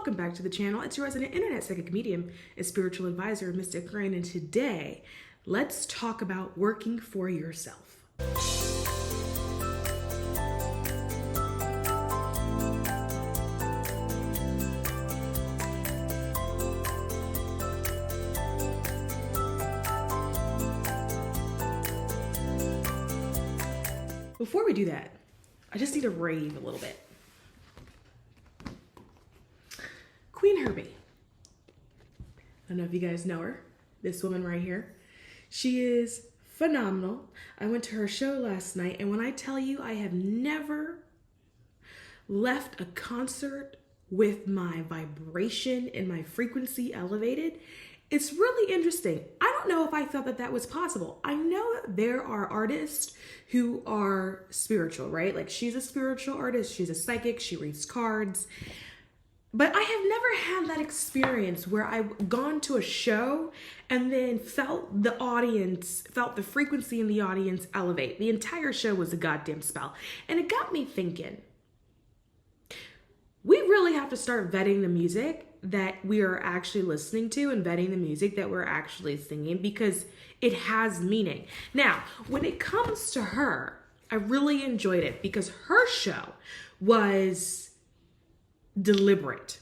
welcome back to the channel. It's your resident internet psychic medium and spiritual advisor, Mystic Rain, and today, let's talk about working for yourself. Before we do that, I just need to rave a little bit. Queen Herbie. I don't know if you guys know her, this woman right here. She is phenomenal. I went to her show last night, and when I tell you I have never left a concert with my vibration and my frequency elevated, it's really interesting. I don't know if I thought that that was possible. I know that there are artists who are spiritual, right? Like she's a spiritual artist, she's a psychic, she reads cards. But I have never had that experience where I've gone to a show and then felt the frequency in the audience elevate. The entire show was a goddamn spell. And it got me thinking, we really have to start vetting the music that we are actually listening to and vetting the music that we're actually singing because it has meaning. Now, when it comes to her, I really enjoyed it because her show was deliberate.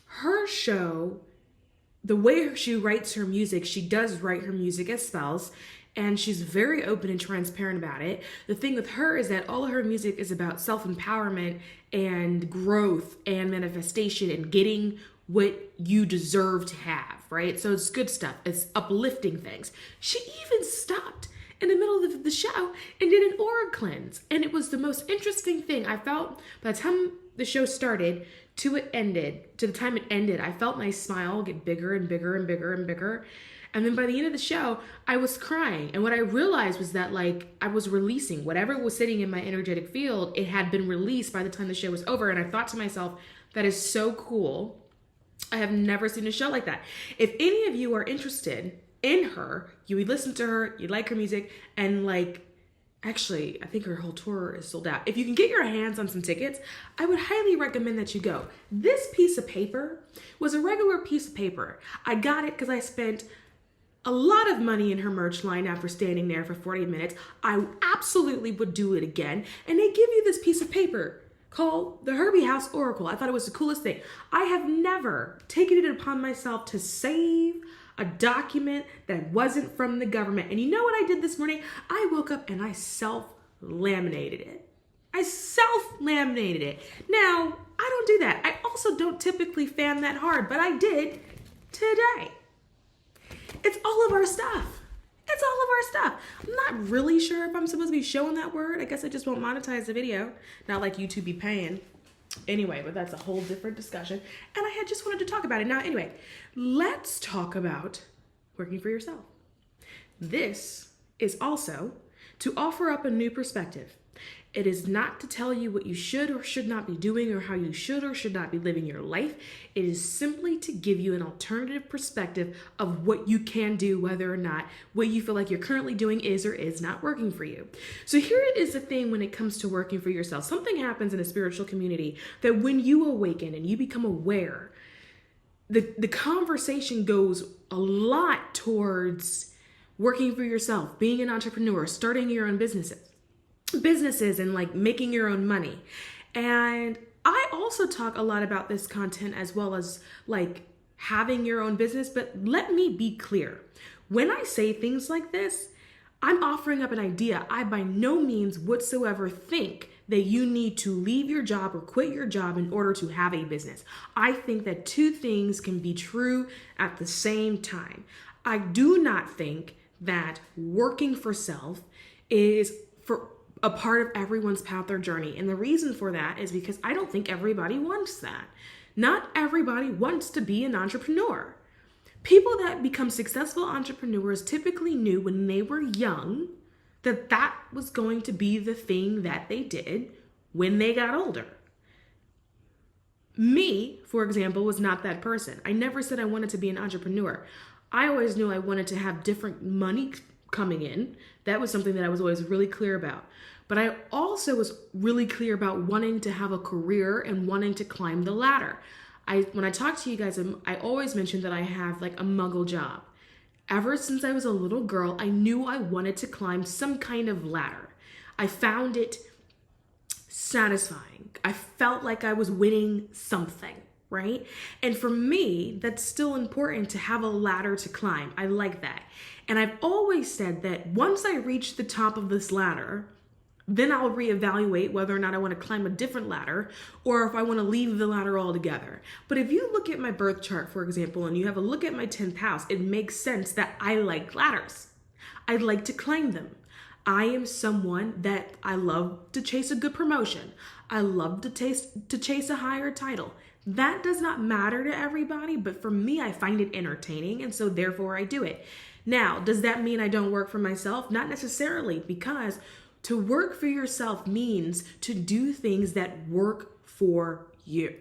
Her show, the way she writes her music, she does write her music as spells, and she's very open and transparent about it. The thing with her is that all of her music is about self-empowerment and growth and manifestation and getting what you deserve to have, right? So it's good stuff. It's uplifting things. She even stopped in the middle of the show and did an aura cleanse. And it was the most interesting thing. I felt by the time the show started to the time it ended, I felt my smile get bigger and bigger and bigger and bigger. And then by the end of the show, I was crying. And what I realized was that like I was releasing whatever was sitting in my energetic field. It had been released by the time the show was over. And I thought to myself, that is so cool. I have never seen a show like that. If any of you are interested in her, you would listen to her, you like her music, and like, actually, I think her whole tour is sold out. If you can get your hands on some tickets, I would highly recommend that you go. This piece of paper was a regular piece of paper. I got it because I spent a lot of money in her merch line after standing there for 40 minutes. I absolutely would do it again. And they give you this piece of paper called the Herbie House Oracle. I thought it was the coolest thing. I have never taken it upon myself to save a document that wasn't from the government. And you know what I did this morning? I woke up and I self-laminated it. Now, I don't do that. I also don't typically fan that hard, but I did today. It's all of our stuff. It's all of our stuff. I'm not really sure if I'm supposed to be showing that word. I guess I just won't monetize the video. Not like YouTube be paying. Anyway, but that's a whole different discussion. And I had just wanted to talk about it. Now, anyway, let's talk about working for yourself. This is also to offer up a new perspective. It is not to tell you what you should or should not be doing or how you should or should not be living your life. It is simply to give you an alternative perspective of what you can do, whether or not what you feel like you're currently doing is or is not working for you. So here is the thing when it comes to working for yourself. Something happens in a spiritual community that when you awaken and you become aware, the conversation goes a lot towards working for yourself, being an entrepreneur, starting your own businesses and like making your own money. And I also talk a lot about this content as well as like having your own business. But let me be clear. When I say things like this, I'm offering up an idea. I by no means whatsoever think that you need to leave your job or quit your job in order to have a business. I think that two things can be true at the same time. I do not think that working for self is for a part of everyone's path or journey. And the reason for that is because I don't think everybody wants that. Not everybody wants to be an entrepreneur. People that become successful entrepreneurs typically knew when they were young that that was going to be the thing that they did when they got older. Me, for example, was not that person. I never said I wanted to be an entrepreneur. I always knew I wanted to have different money coming in. That was something that I was always really clear about. But I also was really clear about wanting to have a career and wanting to climb the ladder. When I talk to you guys, I always mention that I have like a muggle job. Ever since I was a little girl, I knew I wanted to climb some kind of ladder. I found it satisfying. I felt like I was winning something, right? And for me, that's still important to have a ladder to climb. I like that. And I've always said that once I reach the top of this ladder, then I'll reevaluate whether or not I want to climb a different ladder or if I want to leave the ladder altogether. But if you look at my birth chart, for example, and you have a look at my 10th house, it makes sense that I like ladders. I like to climb them. I am someone that I love to chase a good promotion. I love to chase a higher title. That does not matter to everybody, but for me, I find it entertaining, and so therefore I do it. Now, does that mean I don't work for myself? Not necessarily, because to work for yourself means to do things that work for you.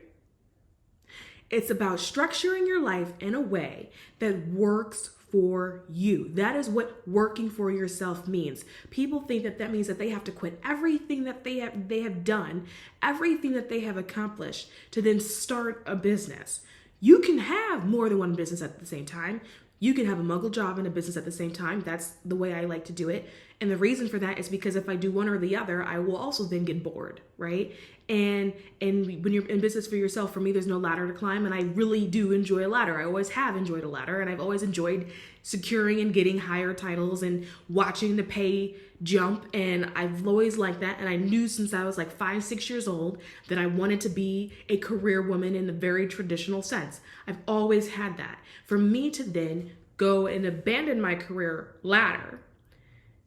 It's about structuring your life in a way that works for you. That is what working for yourself means. People think that that means that they have to quit everything that they have done, everything that they have accomplished to then start a business. You can have more than one business at the same time. You can have a muggle job and a business at the same time. That's the way I like to do it. And the reason for that is because if I do one or the other, I will also then get bored, right? And when you're in business for yourself, for me, there's no ladder to climb. And I really do enjoy a ladder. I always have enjoyed a ladder. And I've always enjoyed securing and getting higher titles and watching the pay jump. And I've always liked that. And I knew since I was like 5, 6 years old that I wanted to be a career woman in the very traditional sense. I've always had that. For me to then go and abandon my career ladder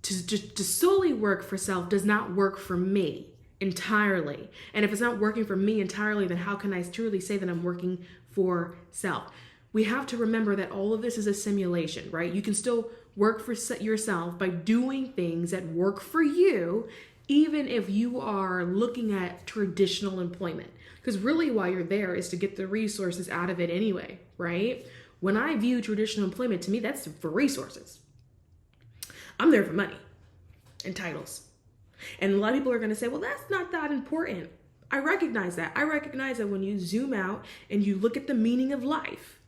to solely work for self does not work for me entirely. And if it's not working for me entirely, then how can I truly say that I'm working for self? We have to remember that all of this is a simulation, right? You can still work for yourself by doing things that work for you, even if you are looking at traditional employment. Because really why you're there is to get the resources out of it anyway, right? When I view traditional employment, to me, that's for resources. I'm there for money and titles. And a lot of people are going to say, well, that's not that important. I recognize that. I recognize that when you zoom out and you look at the meaning of life,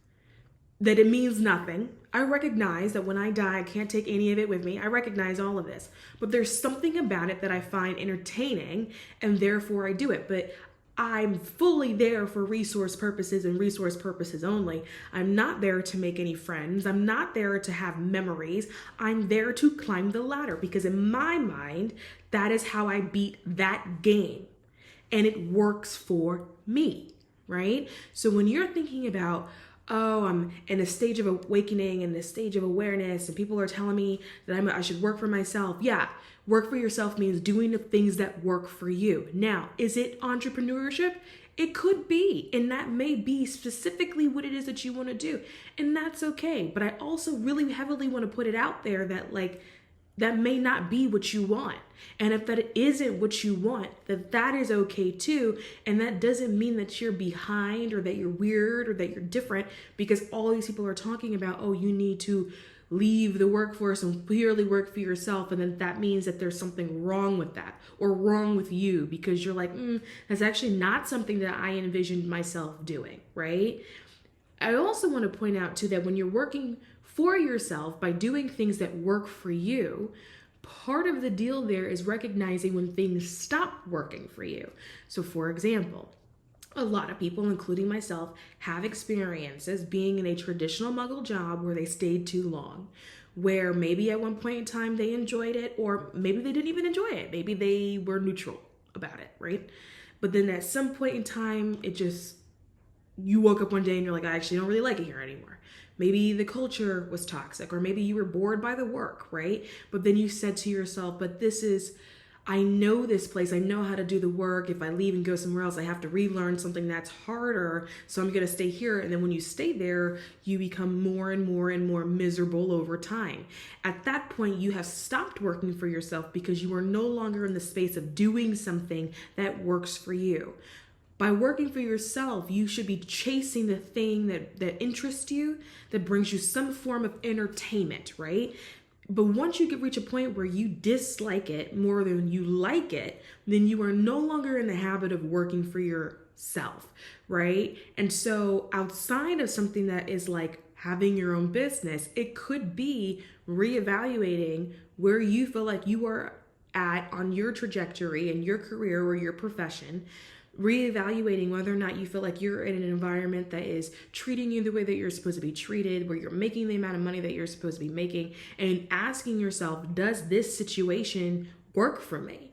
that it means nothing. I recognize that when I die, I can't take any of it with me. I recognize all of this. But there's something about it that I find entertaining, and therefore I do it. But I'm fully there for resource purposes and resource purposes only. I'm not there to make any friends. I'm not there to have memories. I'm there to climb the ladder because in my mind, that is how I beat that game. And it works for me, right? So when you're thinking about, oh, I'm in a stage of awakening and this stage of awareness and people are telling me that I should work for myself. Yeah. Work for yourself means doing the things that work for you. Now, is it entrepreneurship? It could be, and that may be specifically what it is that you want to do, and that's okay. But I also really heavily want to put it out there that that may not be what you want. And if that isn't what you want, that is okay too. And that doesn't mean that you're behind or that you're weird or that you're different because all these people are talking about, oh, you need to leave the workforce and purely work for yourself. And then that means that there's something wrong with that or wrong with you because you're like, that's actually not something that I envisioned myself doing, right? I also want to point out too that when you're working for yourself by doing things that work for you, part of the deal there is recognizing when things stop working for you. So for example, a lot of people, including myself, have experiences being in a traditional muggle job where they stayed too long, where maybe at one point in time they enjoyed it, or maybe they didn't even enjoy it. Maybe they were neutral about it, right? But then at some point in time, you woke up one day and you're like, I actually don't really like it here anymore. Maybe the culture was toxic, or maybe you were bored by the work, right? But then you said to yourself, but I know this place. I know how to do the work. If I leave and go somewhere else, I have to relearn something that's harder. So I'm going to stay here. And then when you stay there, you become more and more and more miserable over time. At that point, you have stopped working for yourself because you are no longer in the space of doing something that works for you. By working for yourself, you should be chasing the thing that interests you, that brings you some form of entertainment, right? But once you reach a point where you dislike it more than you like it, then you are no longer in the habit of working for self, right? And so outside of something that is like having your own business, it could be reevaluating where you feel like you are at on your trajectory in your career or your profession, reevaluating whether or not you feel like you're in an environment that is treating you the way that you're supposed to be treated, where you're making the amount of money that you're supposed to be making, and asking yourself, does this situation work for me?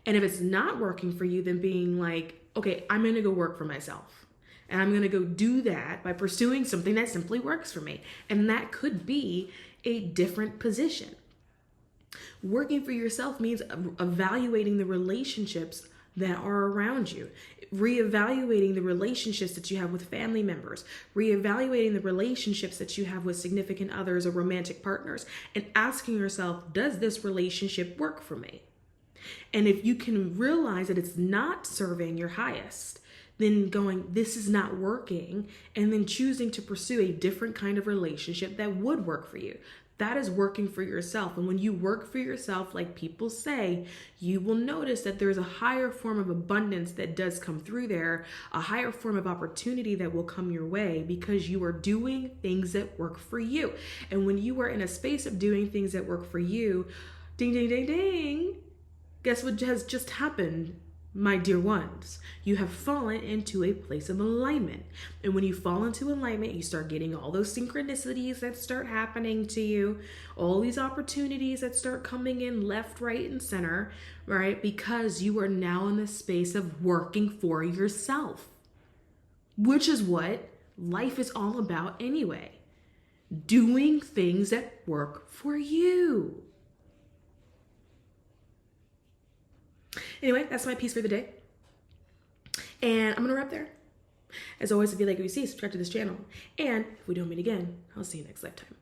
And if it's not working for you, then being like, okay, I'm going to go work for myself. And I'm going to go do that by pursuing something that simply works for me. And that could be a different position. Working for yourself means evaluating the relationships that are around you, reevaluating the relationships that you have with family members, reevaluating the relationships that you have with significant others or romantic partners, and asking yourself, does this relationship work for me? And if you can realize that it's not serving your highest, then going, this is not working, and then choosing to pursue a different kind of relationship that would work for you. That is working for yourself. And when you work for yourself, like people say, you will notice that there's a higher form of abundance that does come through there, a higher form of opportunity that will come your way because you are doing things that work for you. And when you are in a space of doing things that work for you, ding, ding, ding, ding, guess what has just happened? My dear ones, you have fallen into a place of alignment. And when you fall into alignment, you start getting all those synchronicities that start happening to you, all these opportunities that start coming in left, right, and center, right? Because you are now in the space of working for yourself, which is what life is all about anyway. Doing things that work for you. Anyway, that's my piece for the day. And I'm going to wrap there. As always, if you like what you see, subscribe to this channel. And if we don't meet again, I'll see you next lifetime.